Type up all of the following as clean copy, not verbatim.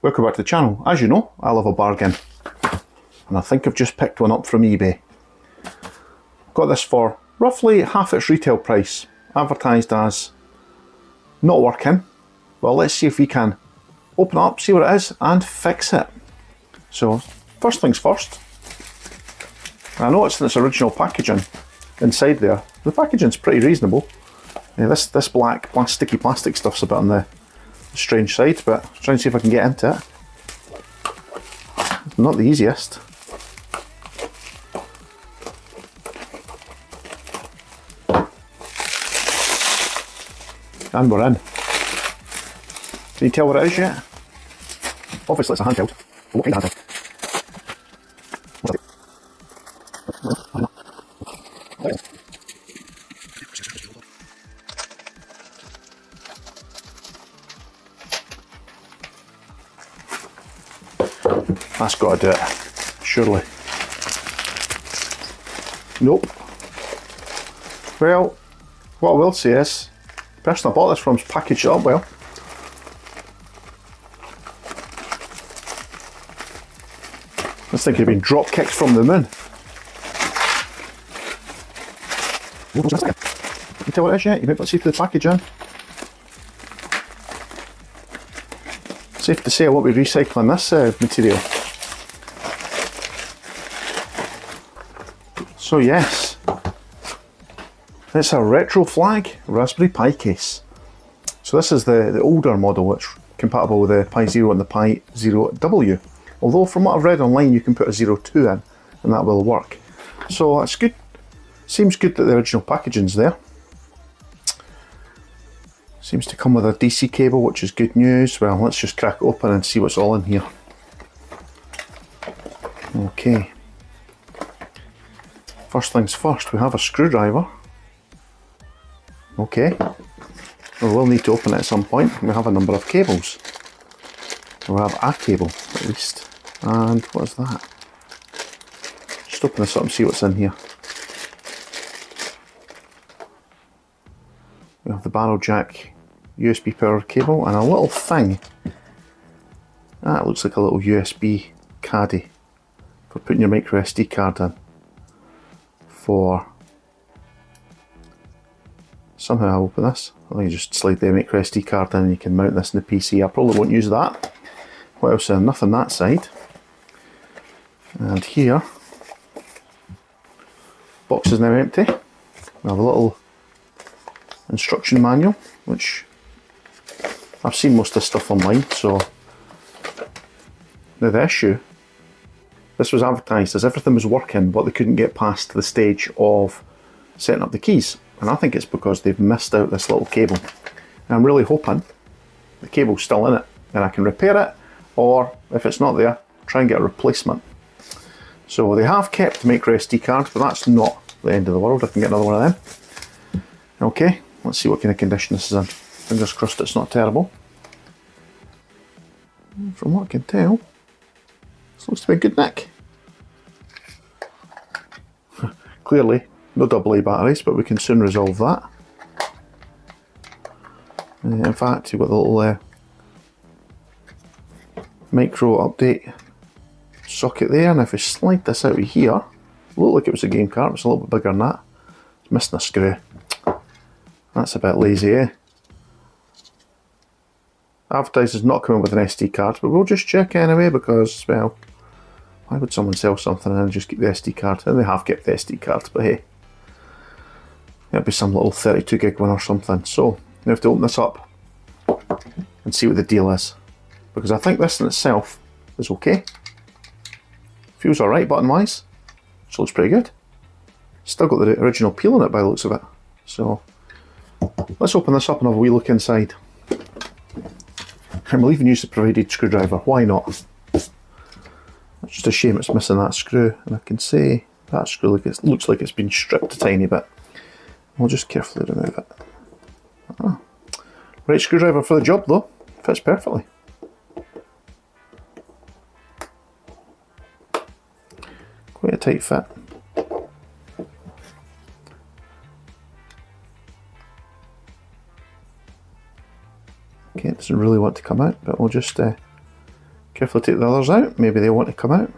Welcome back to the channel. As you know, I love a bargain, and I think I've just picked one up from eBay. Got this for roughly half its retail price, advertised as not working. Well, let's see if we can open it up, see what it is, and fix it. So, first things first, I noticed in its original packaging inside there, the packaging's pretty reasonable. This black sticky plastic stuff's a bit on the strange side, but I'll try and see if I can get into it. It's not the easiest. And we're in. Can you tell what it is yet? Obviously it's a handheld. What kind of handheld? That's got to do it, surely. Nope. Well, what I will say is, the person I bought this from's packaged it up well. This thing could have been drop kicked from the moon. Can you tell what it is yet? You might be able to see through the packaging. Safe to say I won't be recycling this material. So yes, it's a retro flag Raspberry Pi case. So this is the older model, it's compatible with the Pi Zero and the Pi Zero W. Although from what I've read online you can put a 02 in and that will work. So it's good. Seems good that the original packaging's there. Seems to come with a DC cable, which is good news. Well, let's just crack it open and see what's all in here. Okay. First things first, we have a screwdriver. Okay. We will need to open it at some point. We have a number of cables. We have a cable, at least. And what is that? Just open this up and see what's in here. We have the barrel jack USB powered cable and a little thing. That looks like a little USB caddy for putting your micro SD card in. For somehow I'll open this. I think you just slide the micro SD card in and you can mount this in the PC. I probably won't use that. What else? Nothing that side. And here, box is now empty. We have a little instruction manual, which I've seen most of this stuff online. So now the issue. This was advertised as everything was working, but they couldn't get past the stage of setting up the keys. And I think it's because they've missed out this little cable. And I'm really hoping the cable's still in it and I can repair it, or if it's not there, try and get a replacement. So they have kept the micro SD card, but that's not the end of the world. I can get another one of them. Okay, let's see what kind of condition this is in. Fingers crossed it's not terrible. From what I can tell, this looks to be a good nick. Clearly, no AA batteries, but we can soon resolve that. In fact, you've got the little micro update socket there, and if we slide this out of here, it looked like it was a game card, it's a little bit bigger than that. It's missing a screw. That's a bit lazy, eh? Advertised as not coming with an SD card, but we'll just check anyway because, well, why would someone sell something and just keep the SD card? And they have kept the SD card, but hey, it'll be some little 32 gig one or something. So, we have to open this up and see what the deal is. Because I think this in itself is okay. Feels alright button wise. So looks pretty good. Still got the original peel on it by the looks of it. So, let's open this up and have a wee look inside. And we'll even use the provided screwdriver, why not? It's just a shame it's missing that screw, and I can say that screw looks like it's been stripped a tiny bit. We'll just carefully remove it. Ah. Right screwdriver for the job though, fits perfectly. Quite a tight fit. Okay, it doesn't really want to come out, but we'll just Carefully take the others out, maybe they want to come out.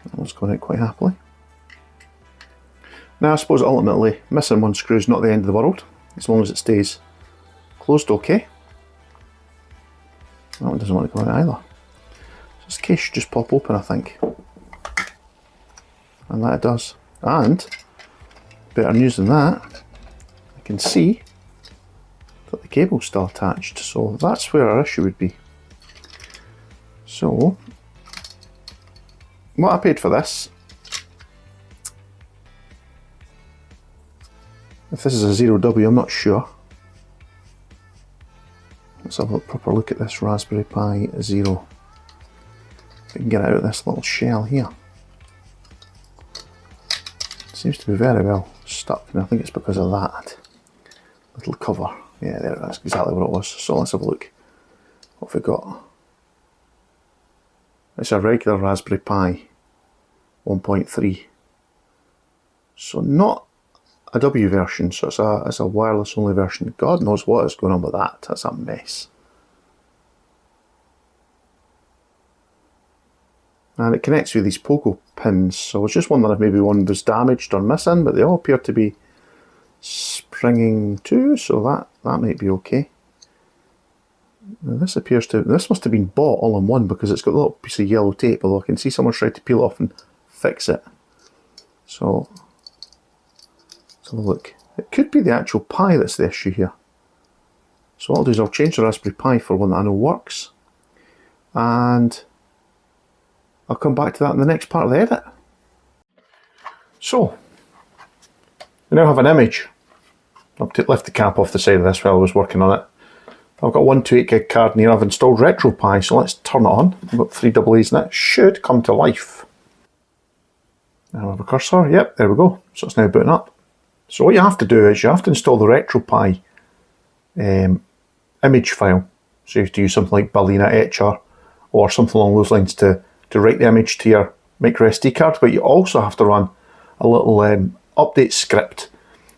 That one's going out quite happily. Now I suppose ultimately missing one screw is not the end of the world, as long as it stays closed okay. That one doesn't want to come out either. So this case should just pop open, I think. And that it does. And, better news than that, I can see that the cable's still attached, so that's where our issue would be. So, what I paid for this, if this is a 0W, I'm not sure. Let's have a proper look at this Raspberry Pi Zero. If we can get it out of this little shell here. It seems to be very well stuck, and I think it's because of that little cover. Yeah, there it is, exactly what it was. So let's have a look. What have we got? It's a regular Raspberry Pi 1.3. So not a W version, so it's a wireless only version. God knows what is going on with that. That's a mess. And it connects with these Pogo pins, so I was just wondering if maybe one was damaged or missing, but they all appear to be springing too, so that might be okay. Now this must have been bought all in one, because it's got a little piece of yellow tape, although I can see someone's tried to peel it off and fix it. So let's have a look. It could be the actual Pi that's the issue here. So what I'll do is I'll change the Raspberry Pi for one that I know works, and I'll come back to that in the next part of the edit. So, we now have an image. I've left the cap off the side of this while I was working on it. I've got a 128 gig card in here. I've installed RetroPie, so let's turn it on. I've got 3 AA's in it. Should come to life. Now I have a cursor. Yep, there we go. So it's now booting up. So what you have to do is you have to install the RetroPie image file. So you have to use something like Balena Etcher or something along those lines to write the image to your micro SD card, but you also have to run a little update script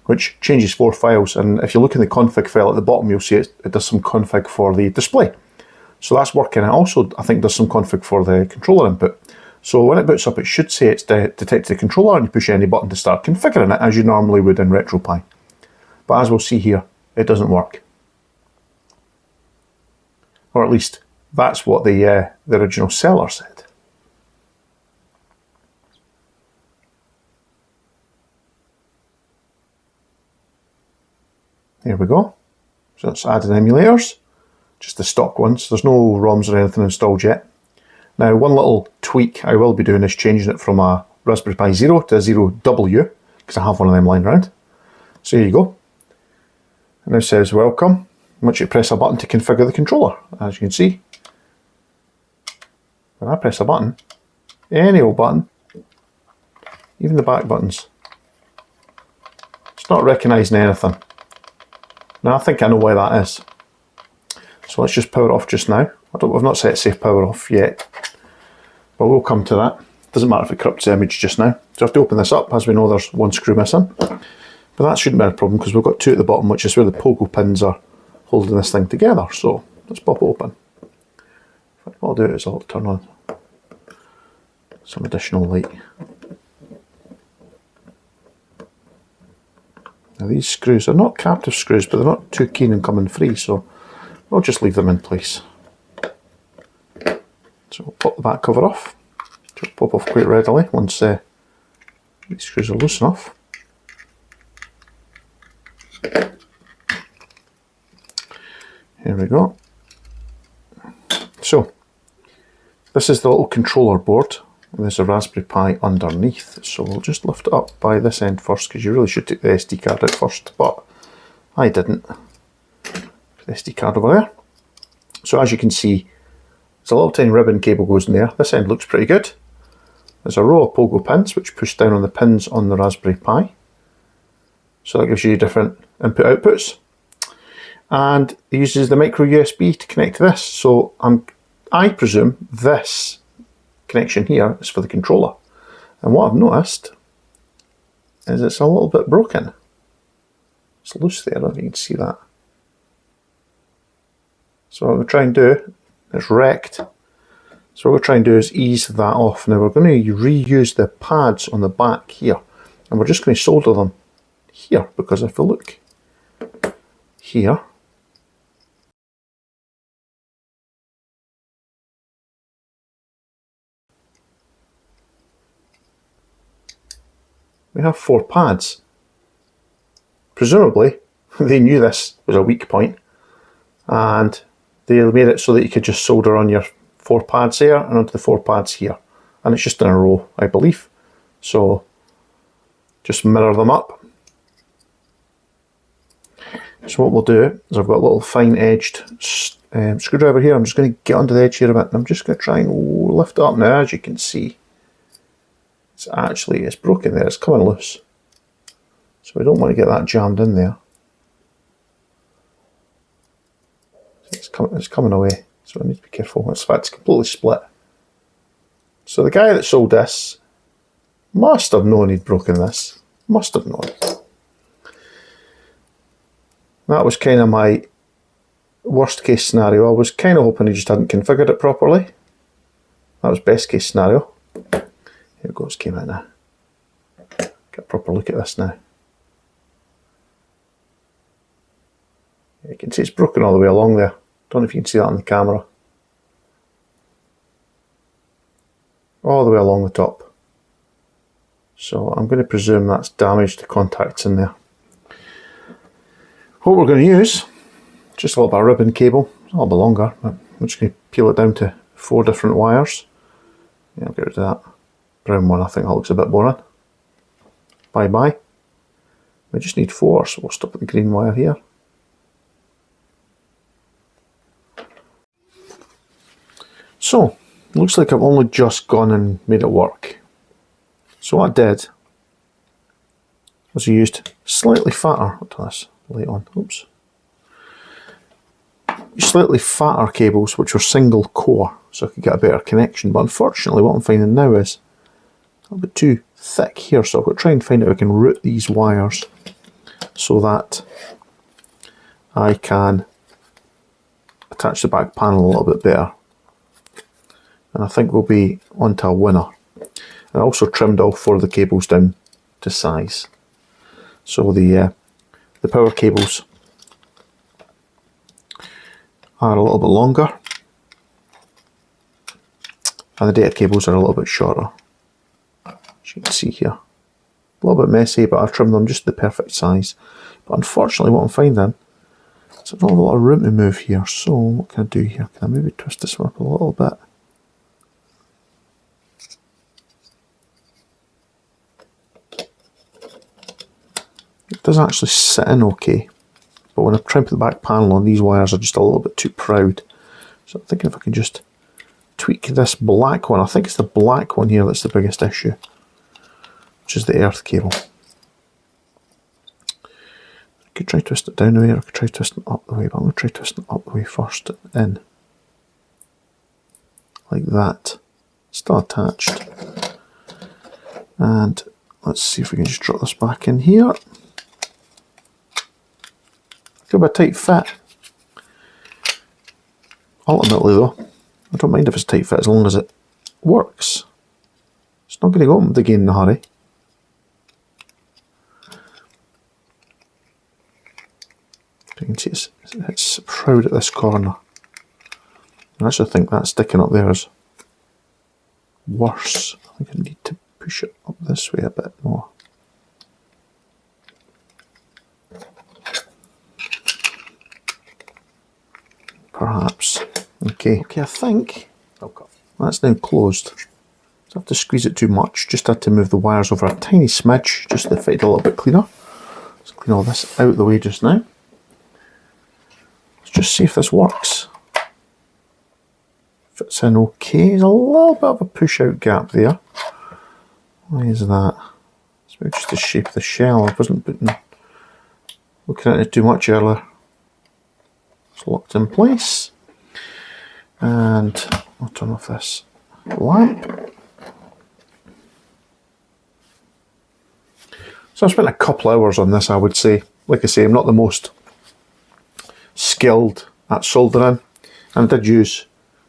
which changes 4 files, and if you look in the config file at the bottom you'll see it does some config for the display. So that's working. It also, I think, does some config for the controller input. So when it boots up it should say it's detected the controller, and you push any button to start configuring it as you normally would in RetroPie. But as we'll see here, it doesn't work. Or at least that's what the original seller said. There we go. So it's added emulators, just the stock ones. There's no ROMs or anything installed yet. Now, one little tweak I will be doing is changing it from a Raspberry Pi Zero to a 0W, because I have one of them lying around. So here you go. And it says welcome. Once you press a button to configure the controller, as you can see. When I press a button, any old button, even the back buttons, it's not recognising anything. Now I think I know why that is. So let's just power off just now. I've not set safe power off yet, but we'll come to that. Doesn't matter if it corrupts the image just now. So I have to open this up, as we know there's one screw missing. But that shouldn't be a problem because we've got 2 at the bottom, which is where the Pogo pins are holding this thing together. So let's pop it open. What I'll do is I'll turn on some additional light. Now these screws are not captive screws, but they're not too keen on coming free, so I'll just leave them in place. So we'll pop the back cover off. Just pop off quite readily once these screws are loose enough. Here we go. So this is the little controller board. There's a Raspberry Pi underneath, so we'll just lift it up by this end first, because you really should take the SD card out first, but I didn't. Put the SD card over there. So as you can see, there's a little tiny ribbon cable goes in there. This end looks pretty good. There's a row of Pogo pins which push down on the pins on the Raspberry Pi. So that gives you different input outputs. And it uses the micro USB to connect to this. So I presume this connection here is for the controller. And what I've noticed is it's a little bit broken. It's loose there, I don't know if you can see that. So what we're trying to do, it's wrecked. So what we're trying to do is ease that off. Now we're going to reuse the pads on the back here, and we're just going to solder them here, because if we look here, we have 4 pads. Presumably they knew this was a weak point, and they made it so that you could just solder on your 4 pads there and onto the 4 pads here, and it's just in a row, I believe. So just mirror them up. So what we'll do is, I've got a little fine edged screwdriver here. I'm just going to get under the edge here a bit, and I'm just going to try and lift it up. Now, as you can see, it's broken there, it's coming loose. So we don't want to get that jammed in there. It's coming away, so I need to be careful. In fact, it's completely split. So the guy that sold this must have known he'd broken this. Must have known. That was kind of my worst case scenario. I was kind of hoping he just hadn't configured it properly. That was best case scenario. Here it goes, came out now. Get a proper look at this now. You can see it's broken all the way along there. Don't know if you can see that on the camera. All the way along the top. So I'm going to presume that's damaged the contacts in there. What we're going to use, just a little bit of ribbon cable, a little bit longer, but I'm just going to peel it down to 4 different wires. Yeah, I'll get rid of that brown one, I think that looks a bit boring. Bye bye. We just need 4, so we'll stop at the green wire here. So, looks like I've only just gone and made it work. So what I did was I used slightly fatter, what's this, light on, oops. Slightly fatter cables which were single core, so I could get a better connection, but unfortunately what I'm finding now is a little bit too thick here, so I've got to try and find out if I can route these wires so that I can attach the back panel a little bit better. And I think we'll be onto a winner. And I also trimmed all 4 of the cables down to size. So the power cables are a little bit longer, and the data cables are a little bit shorter. As you can see here. A little bit messy, but I've trimmed them just the perfect size. But unfortunately what I'm finding is there's not a lot of room to move here. So what can I do here? Can I maybe twist this one up a little bit? It does actually sit in okay, but when I try and put the back panel on, these wires are just a little bit too proud. So I'm thinking if I can just tweak this black one. I think it's the black one here that's the biggest issue, which is the earth cable. I could try twist it down the way, or I could try twisting it up the way, but I'm going to try twisting it up the way first, in. Like that. Still attached. And let's see if we can just drop this back in here. Got a bit tight fit. Ultimately though, I don't mind if it's tight fit as long as it works. It's not going to go up the gain in a hurry. You can see it's proud at this corner. I actually think that sticking up there is worse. I think I need to push it up this way a bit more. Perhaps. Okay, I think that's now closed. Don't have to squeeze it too much, just had to move the wires over a tiny smidge, just to fit it a little bit cleaner. Let's clean all this out of the way just now. Let's just see if this works. Fits in okay. There's a little bit of a push out gap there. Why is that? It's maybe just the shape of the shell. I wasn't looking at it too much earlier. It's locked in place. And I'll turn off this lamp. So I've spent a couple hours on this, I would say. Like I say, I'm not the most skilled at soldering. And I did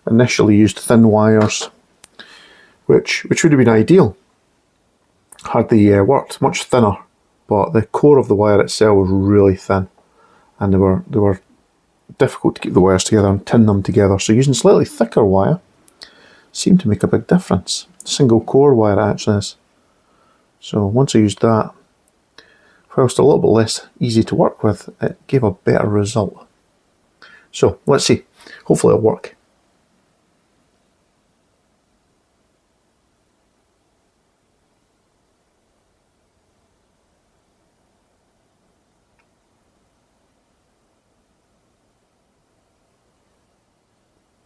initially used thin wires, which would have been ideal had they worked much thinner, but the core of the wire itself was really thin, and they were difficult to keep the wires together and tin them together. So using slightly thicker wire seemed to make a big difference. Single core wire actually is. So once I used that, whilst a little bit less easy to work with, it gave a better result. So let's see, hopefully it'll work.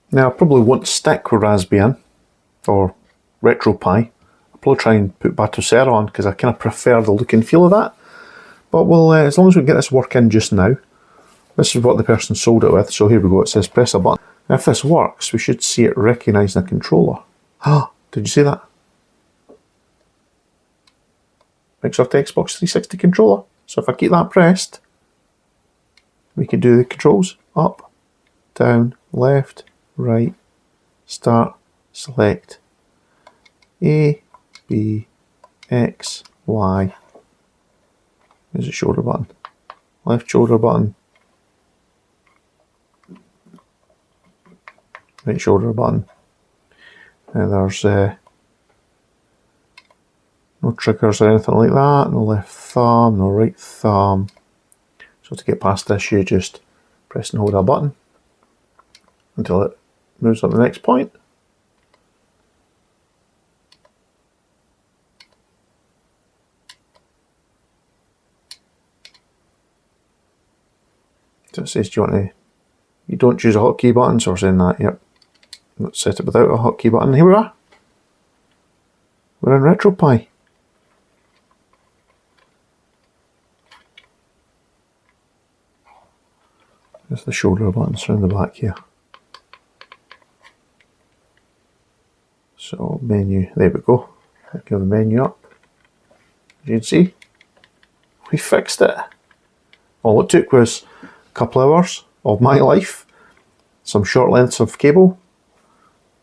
Now I probably won't stick with Raspbian or RetroPie. I'll probably try and put Batucera on because I kind of prefer the look and feel of that. But we'll, as long as we can get this working just now, this is what the person sold it with. So here we go, it says press a button. Now if this works, we should see it recognising a controller. Ah, did you see that? Microsoft Xbox 360 controller. So if I keep that pressed, we can do the controls. Up, down, left, right, start, select, A, B, X, Y. There's a shoulder button. Left shoulder button. Right shoulder button. And there's no triggers or anything like that. No left thumb, no right thumb. So to get past this, you just press and hold a button until it moves on to the next point. So it says, do you want to, you don't choose a hotkey button, so we're saying that, yep. Let's set it without a hotkey button. Here we are. We're in RetroPie. There's the shoulder buttons around the back here. So menu, there we go. Give the menu up. As you can see, we fixed it. All it took was a couple hours of my life, some short lengths of cable,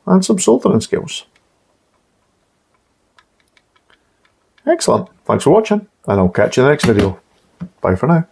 and some soldering skills. Excellent. Thanks for watching, and I'll catch you in the next video. Bye for now.